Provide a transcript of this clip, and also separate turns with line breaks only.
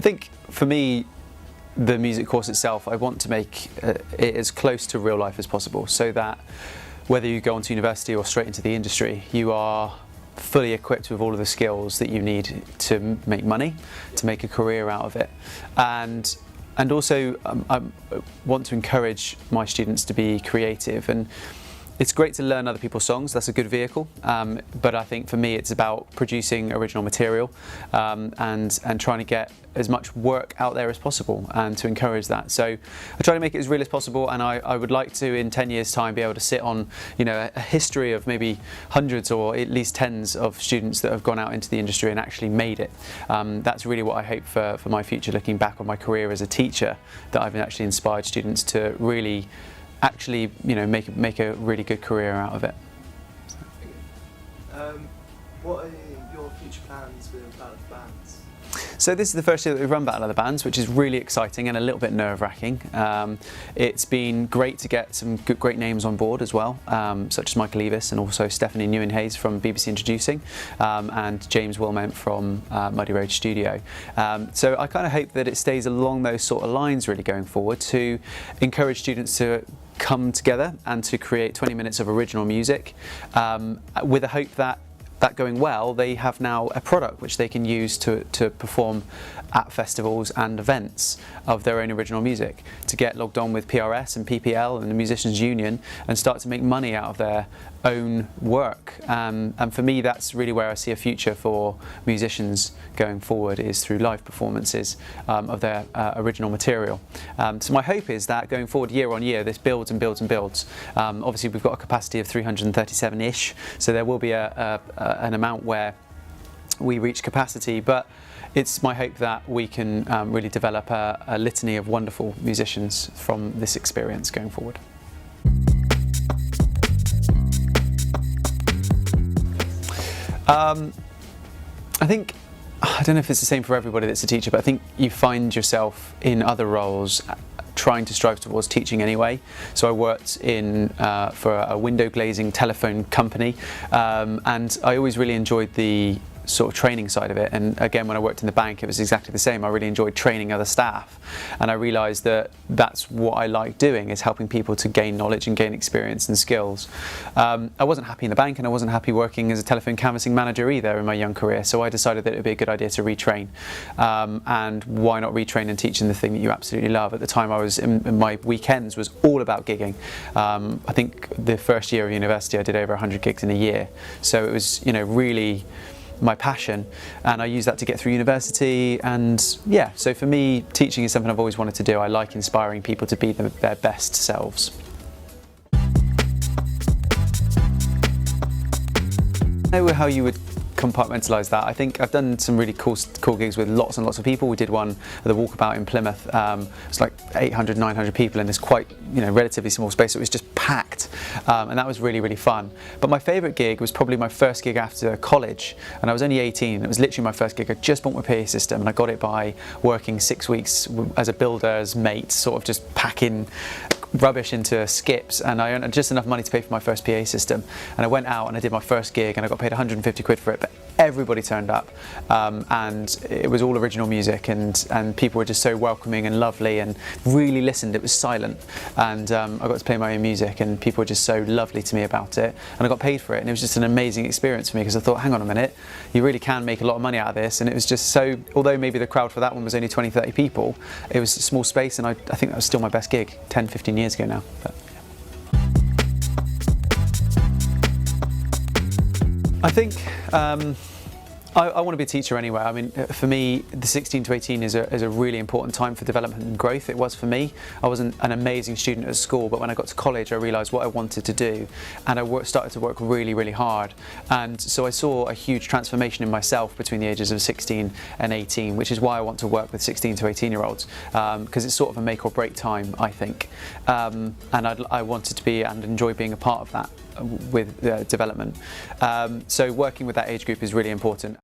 think for me, the music course itself, I want to make it as close to real life as possible, so that whether you go on to university or straight into the industry, you are fully equipped with all of the skills that you need to make money, to make a career out of it. And also I want to encourage my students to be creative, and it's great to learn other people's songs, that's a good vehicle, but I think for me it's about producing original material and trying to get as much work out there as possible and to encourage that. So I try to make it as real as possible, and I would like to in 10 years time be able to sit on a history of maybe hundreds or at least tens of students that have gone out into the industry and actually made it. That's really what I hope for my future, looking back on my career as a teacher, that I've actually inspired students to really actually make a really good career out of it.
What are your future plans with Battle of the Bands?
So this is the first year that we've run Battle of the Bands, which is really exciting and a little bit nerve-wracking. It's been great to get some great names on board as well, such as Michael Mochan and also Stephanie Newenhayes from BBC Introducing, and James Wilmont from Muddy Road Studio. So I kind of hope that it stays along those sort of lines really going forward, to encourage students to come together and to create 20 minutes of original music, with a hope that going well, they have now a product which they can use to perform at festivals and events of their own original music, to get logged on with PRS and PPL and the Musicians Union and start to make money out of their own work. And for me, that's really where I see a future for musicians going forward, is through live performances of their original material. So my hope is that going forward year on year, this builds and builds and builds. Obviously we've got a capacity of 337-ish, so there will be an amount where we reach capacity, but it's my hope that we can really develop a litany of wonderful musicians from this experience going forward. I think, I don't know if it's the same for everybody that's a teacher, but I think you find yourself in other roles trying to strive towards teaching anyway. So I worked for a window glazing telephone company, and I always really enjoyed the sort of training side of it. And again, when I worked in the bank, it was exactly the same. I really enjoyed training other staff, and I realised that that's what I like doing, is helping people to gain knowledge and gain experience and skills. I wasn't happy in the bank, and I wasn't happy working as a telephone canvassing manager either in my young career, so I decided that it would be a good idea to retrain. And why not retrain and teach in the thing that you absolutely love? At the time, I was in my weekends was all about gigging. I think the first year of university I did over 100 gigs in a year, so it was really my passion, and I use that to get through university. And yeah, so for me, teaching is something I've always wanted to do. I like inspiring people to be their best selves. I know how you would compartmentalise that. I think I've done some really cool gigs with lots and lots of people. We did one at the Walkabout in Plymouth. It's like 800, 900 people in this quite relatively small space. It was just packed, and that was really, really fun. But my favourite gig was probably my first gig after college, and I was only 18. It was literally my first gig. I just bought my PA system, and I got it by working 6 weeks as a builder's mate, sort of just packing rubbish into skips, and I earned just enough money to pay for my first PA system. And I went out and I did my first gig, and I got paid 150 quid for it, but everybody turned up, and it was all original music, and people were just so welcoming and lovely and really listened. It was silent, and I got to play my own music, and people were just so lovely to me about it, and I got paid for it, and it was just an amazing experience for me, because I thought, hang on a minute, you really can make a lot of money out of this. And it was just so, although maybe the crowd for that one was only 20-30 people, it was a small space, and I think that was still my best gig 10-15 years ago now. But, yeah. I think I want to be a teacher anyway. I mean, for me, the 16 to 18 is a really important time for development and growth. It was for me. I wasn't an amazing student at school, but when I got to college, I realised what I wanted to do, and I started to work really, really hard. And so I saw a huge transformation in myself between the ages of 16 and 18, which is why I want to work with 16 to 18-year-olds, because it's sort of a make or break time, I think. And I wanted to be and enjoy being a part of that with development. So working with that age group is really important.